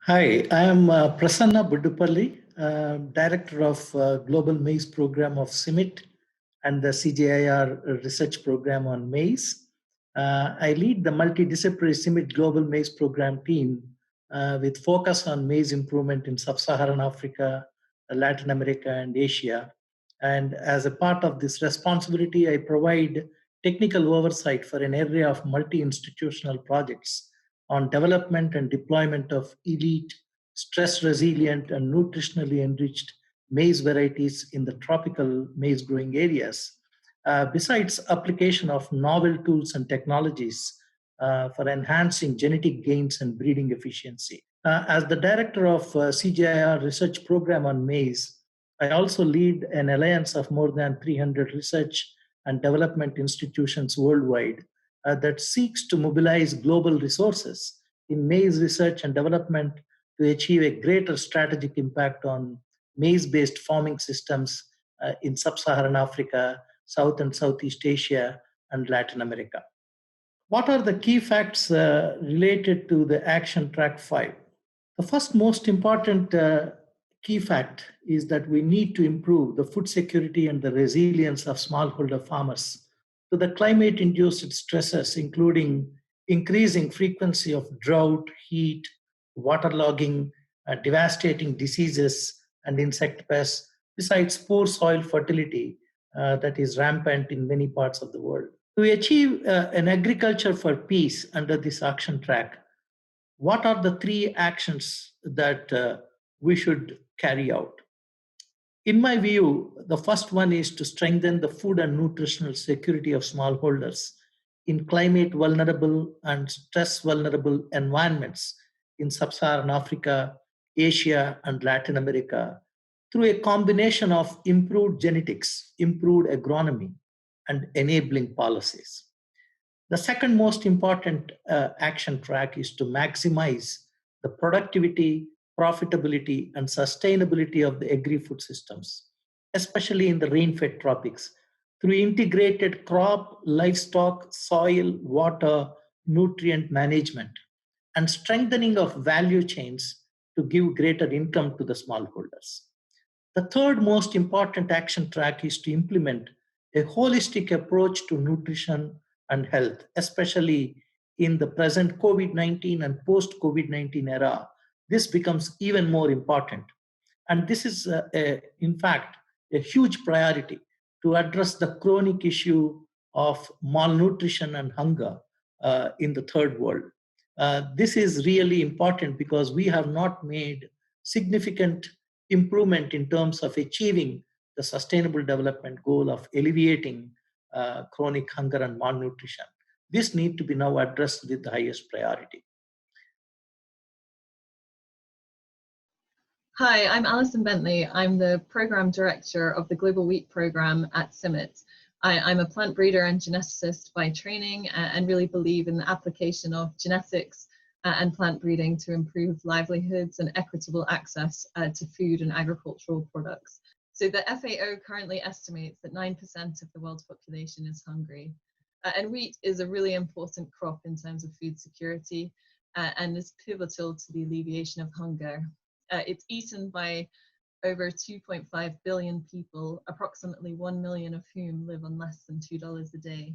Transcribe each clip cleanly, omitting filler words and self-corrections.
Hi, I am Prasanna Buddupalli, Director of Global Maize Program of CIMMYT and the CGIAR Research Program on Maize. I lead the multidisciplinary CIMMYT Global Maize Program team with focus on maize improvement in Sub-Saharan Africa, Latin America, and Asia. And as a part of this responsibility, I provide technical oversight for an area of multi-institutional projects on development and deployment of elite, stress-resilient, and nutritionally enriched maize varieties in the tropical maize growing areas. Besides application of novel tools and technologies for enhancing genetic gains and breeding efficiency. As the director of CGIAR research program on maize, I also lead an alliance of more than 300 research and development institutions worldwide that seeks to mobilize global resources in maize research and development to achieve a greater strategic impact on maize-based farming systems in Sub-Saharan Africa, South and Southeast Asia, and Latin America. What are the key facts related to the Action Track 5? The first most important key fact is that we need to improve the food security and the resilience of smallholder farmers to the climate-induced stresses, including increasing frequency of drought, heat, waterlogging, devastating diseases, and insect pests, besides poor soil fertility that is rampant in many parts of the world. To achieve an agriculture for peace under this action track, what are the three actions that we should carry out? In my view, the first one is to strengthen the food and nutritional security of smallholders in climate vulnerable and stress vulnerable environments in Sub-Saharan Africa, Asia, and Latin America through a combination of improved genetics, improved agronomy, and enabling policies. The second most important action track is to maximize the productivity, profitability, and sustainability of the agri-food systems, especially in the rain-fed tropics, through integrated crop, livestock, soil, water, nutrient management, and strengthening of value chains to give greater income to the smallholders. The third most important action track is to implement a holistic approach to nutrition and health, especially in the present COVID-19 and post-COVID-19 era. This becomes even more important. And this is, in fact, a huge priority to address the chronic issue of malnutrition and hunger in the third world. This is really important because we have not made significant improvement in terms of achieving the sustainable development goal of alleviating chronic hunger and malnutrition. This needs to be now addressed with the highest priority. Hi, I'm Alison Bentley. I'm the Program Director of the Global Wheat Program at CIMMYT. I'm a plant breeder and geneticist by training and really believe in the application of genetics and plant breeding to improve livelihoods and equitable access to food and agricultural products. So the FAO currently estimates that 9% of the world's population is hungry. And wheat is a really important crop in terms of food security and is pivotal to the alleviation of hunger. It's eaten by over 2.5 billion people, approximately 1 million of whom live on less than $2 a day.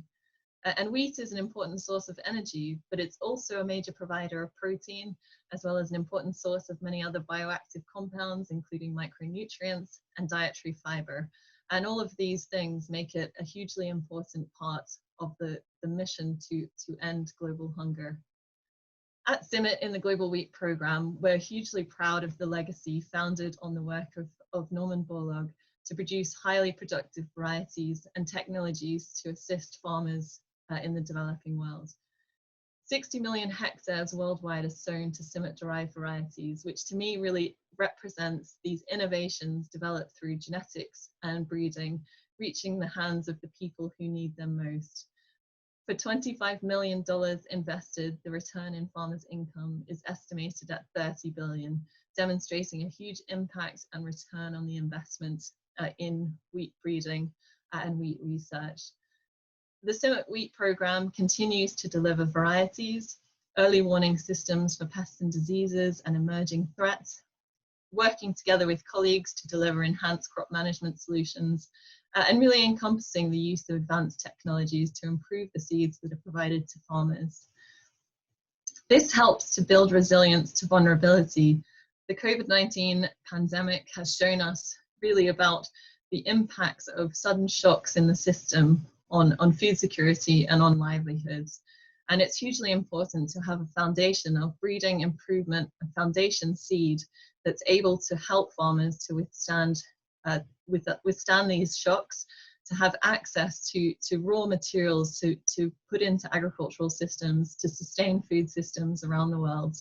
And wheat is an important source of energy, but it's also a major provider of protein, as well as an important source of many other bioactive compounds, including micronutrients and dietary fiber. And all of these things make it a hugely important part of the mission to end global hunger. At CIMMYT in the Global Wheat Program, we're hugely proud of the legacy founded on the work of Norman Borlaug to produce highly productive varieties and technologies to assist farmers in the developing world. 60 million hectares worldwide are sown to CIMMYT-derived varieties, which to me really represents these innovations developed through genetics and breeding, reaching the hands of the people who need them most. For $25 million invested, the return in farmers' income is estimated at $30 billion, demonstrating a huge impact and return on the investment in wheat breeding and wheat research. The CIMMYT Wheat Program continues to deliver varieties early warning systems for pests and diseases and emerging threats, working together with colleagues to deliver enhanced crop management solutions, and really encompassing the use of advanced technologies to improve the seeds that are provided to farmers. This helps to build resilience to vulnerability. The COVID-19 pandemic has shown us really about the impacts of sudden shocks in the system on food security and on livelihoods. And it's hugely important to have a foundation of breeding improvement, a foundation seed that's able to help farmers to withstand these shocks, to have access to raw materials to put into agricultural systems, to sustain food systems around the world.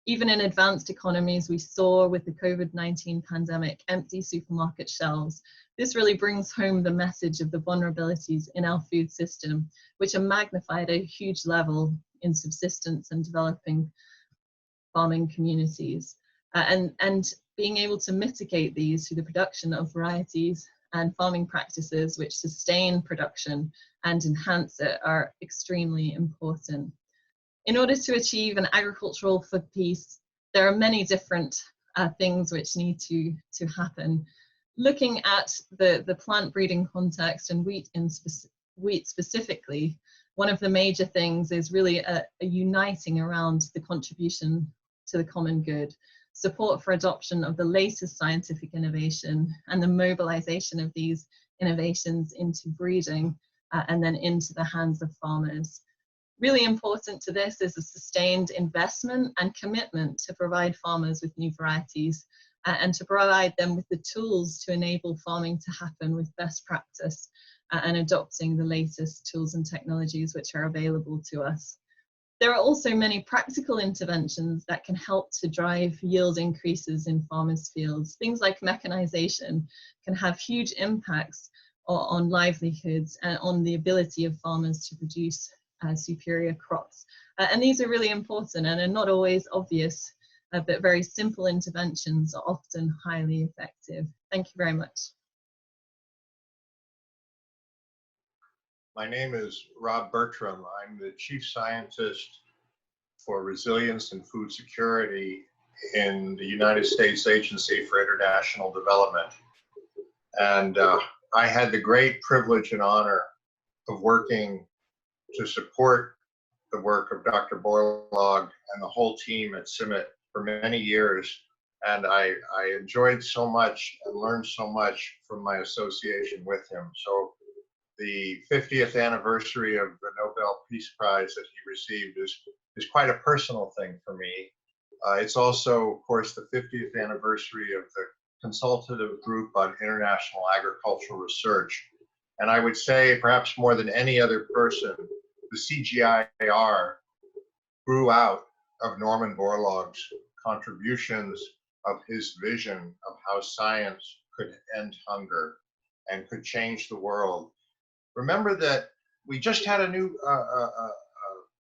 Even in advanced economies, we saw with the COVID-19 pandemic empty supermarket shelves. This really brings home the message of the vulnerabilities in our food system, which are magnified at a huge level in subsistence and developing farming communities. And being able to mitigate these through the production of varieties and farming practices which sustain production and enhance it are extremely important. In order to achieve an agricultural food peace, there are many different things which need to happen. Looking at the plant breeding context and wheat specifically, one of the major things is really a uniting around the contribution to the common good, support for adoption of the latest scientific innovation, and the mobilization of these innovations into breeding and then into the hands of farmers. Really important to this is a sustained investment and commitment to provide farmers with new varieties and to provide them with the tools to enable farming to happen with best practice and adopting the latest tools and technologies which are available to us. There are also many practical interventions that can help to drive yield increases in farmers' fields. Things like mechanization can have huge impacts on livelihoods and on the ability of farmers to produce superior crops. And these are really important and are not always obvious, but very simple interventions are often highly effective. Thank you very much. My name is Rob Bertram. I'm the Chief Scientist for Resilience and Food Security in the United States Agency for International Development. And I had the great privilege and honor of working to support the work of Dr. Borlaug and the whole team at CIMMYT for many years. And I enjoyed so much and learned so much from my association with him. So the 50th anniversary of the Nobel Peace Prize that he received is quite a personal thing for me. It's also, of course, the 50th anniversary of the Consultative Group on International Agricultural Research. And I would say, perhaps more than any other person, the CGIAR grew out of Norman Borlaug's contributions, of his vision of how science could end hunger and could change the world. Remember that we just had a new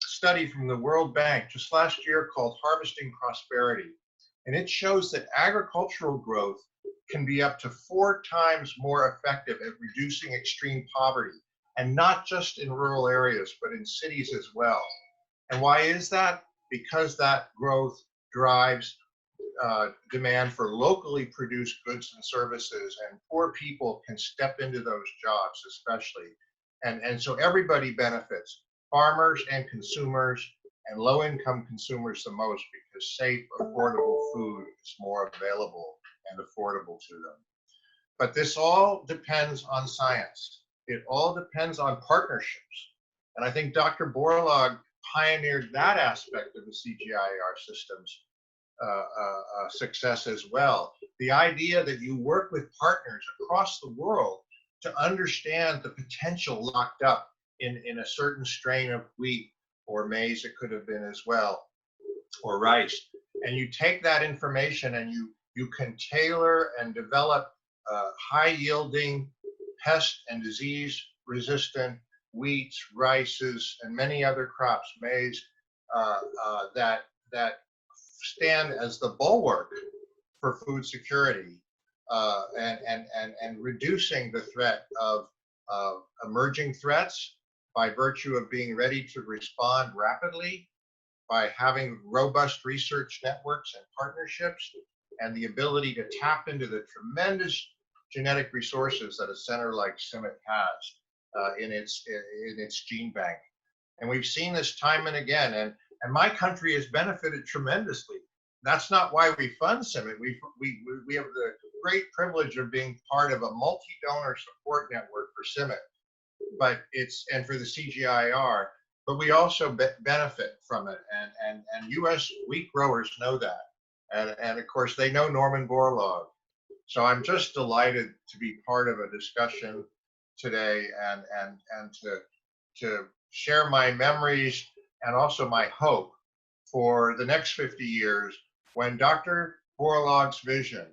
study from the World Bank just last year called Harvesting Prosperity. And it shows that agricultural growth can be up to 4 times more effective at reducing extreme poverty, and not just in rural areas, but in cities as well. And why is that? Because that growth drives demand for locally produced goods and services, and poor people can step into those jobs especially. And so everybody benefits, farmers and consumers, and low-income consumers the most, because safe, affordable food is more available and affordable to them. But this all depends on science. It all depends on partnerships. And I think Dr. Borlaug pioneered that aspect of the CGIAR system's success as well. The idea that you work with partners across the world to understand the potential locked up in a certain strain of wheat or maize, it could have been as well, or rice. And you take that information and you can tailor and develop high-yielding, pest and disease-resistant wheats, rices, and many other crops, maize, that stand as the bulwark for food security and reducing the threat of emerging threats by virtue of being ready to respond rapidly, by having robust research networks and partnerships, and the ability to tap into the tremendous genetic resources that a center like CIMMYT has in its gene bank. And we've seen this time and again, and my country has benefited tremendously. That's not why we fund CIMMYT. We have the great privilege of being part of a multi-donor support network for CIMMYT, and for the CGIAR, but we also benefit from it. And U.S. wheat growers know that. And of course, they know Norman Borlaug. So I'm just delighted to be part of a discussion today and to share my memories and also my hope for the next 50 years when Dr. Borlaug's vision,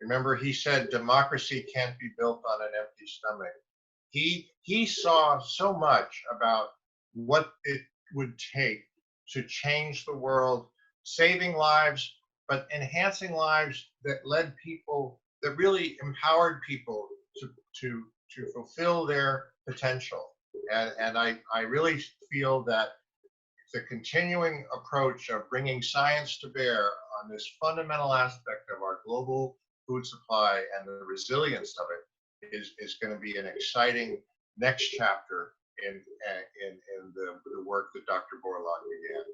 remember he said democracy can't be built on an empty stomach. He saw so much about what it would take to change the world, saving lives, but enhancing lives that led people, that really empowered people to fulfill their potential. And I really feel that the continuing approach of bringing science to bear on this fundamental aspect of our global food supply and the resilience of it is going to be an exciting next chapter in the work that Dr. Borlaug began.